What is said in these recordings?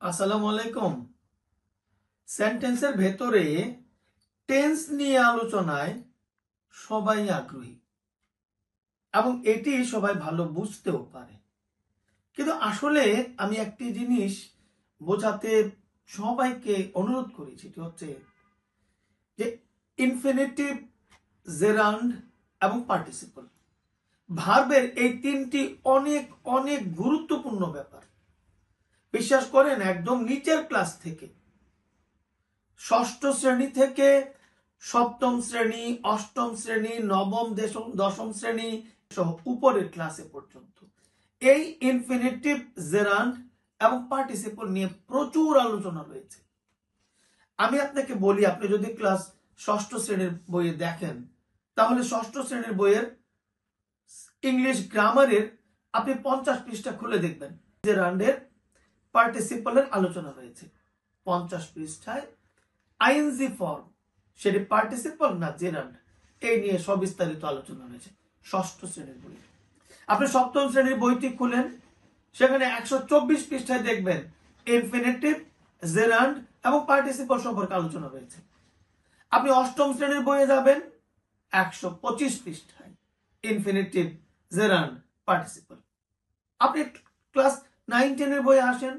আসসালামু আলাইকুম। সেন্টেন্সের ভেতরে টেন্স নিয়ে আলোচনায় সবাই আগ্রহী এবং এটি সবাই ভালো বুঝতেও পারে, কিন্তু আসলে আমি একটি জিনিস বোঝাতে সবাইকে অনুরোধ করি, সেটি হচ্ছে যে ইনফিনিটিভ, জেরান্ড এবং পার্টিসিপল ভার্বের এই তিনটি অনেক অনেক গুরুত্বপূর্ণ ব্যাপার। বিশ্বাস করেন, একদম নিচের ক্লাস থেকে, ষষ্ঠ শ্রেণী থেকে সপ্তম শ্রেণী, অষ্টম শ্রেণী, নবম, দশম শ্রেণী সহ উপরের ক্লাসে পর্যন্ত এই ইনফিনিটিভ, জেরান্ড এবং পার্টিসিপল নিয়ে প্রচুর আলোচনা রয়েছে। আমি আপনাকে বলি, আপনি যদি ক্লাস ষষ্ঠ শ্রেণীর বইয়ে দেখেন, তাহলে ষষ্ঠ শ্রেণীর বইয়ের ইংলিশ গ্রামারের আপনি 50 পৃষ্ঠা খুলে দেখবেন, জেরান্ডের, পার্টিসিপলের আলোচনা রয়েছে 50 পৃষ্ঠায়। আইএনজি ফর্ম, সেটি পার্টিসিপল না জেরান্ড, এই নিয়ে সবিস্তারিত আলোচনা হয়েছে ষষ্ঠ শ্রেণীর বই। আপনি সপ্তম শ্রেণীর বইটি খুলেন, সেখানে 124 পৃষ্ঠায় দেখবেন ইনফিনিটিভ, জেরান্ড এবং পার্টিসিপল সম্পর্কে আলোচনা রয়েছে। আপনি অষ্টম শ্রেণীর বইয়ে যাবেন, 125 পৃষ্ঠায় ইনফিনিটিভ, জেরান্ড, পার্টিসিপল। আপনি ক্লাস 9-10 বইয়ে আসেন,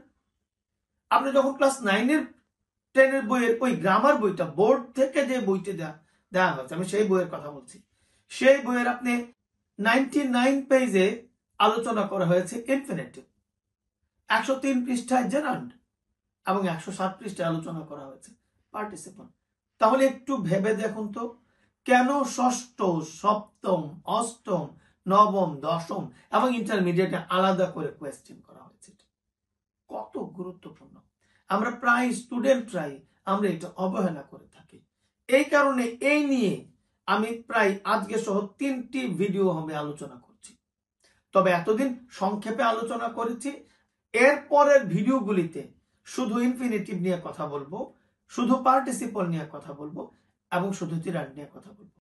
আপনি যখন ক্লাস 9-10 বইয়ের ওই গ্রামার বইটা, বোর্ড থেকে যে বইটি দেওয়া হয়েছে, আমি সেই বইয়ের কথা বলছি, সেই বইয়ের আপনি 99 পেজে আলোচনা করা হয়েছে ইনফিনিটিভ, 103 পৃষ্ঠায় জেরান্ড এবং 107 পৃষ্ঠায় আলোচনা করা হয়েছে পার্টিসিপল। তাহলে একটু ভেবে দেখুন তো, কেন ষষ্ঠ, সপ্তম, অষ্টম, নবম, দশম এবং ইন্টারমিডিয়েটে আলাদা করে কোয়েশ্চেন করা হয়েছে? কত গুরুত্বপূর্ণ। আমরা প্রায় স্টুডেন্টরাই আমরা এটা অবহেলা করে থাকি। এই কারণে এই নিয়ে আমি প্রায় আজকে সহ 3টি ভিডিও আমি আলোচনা করছি। তবে এতদিন সংক্ষেপে আলোচনা করেছি। এর পরের ভিডিওগুলিতে শুধু ইনফিনিটিভ নিয়ে কথা বলবো, শুধু পার্টিসিপল নিয়ে কথা বলবো এবং শুধু জেরান্ড নিয়ে কথা বলবো।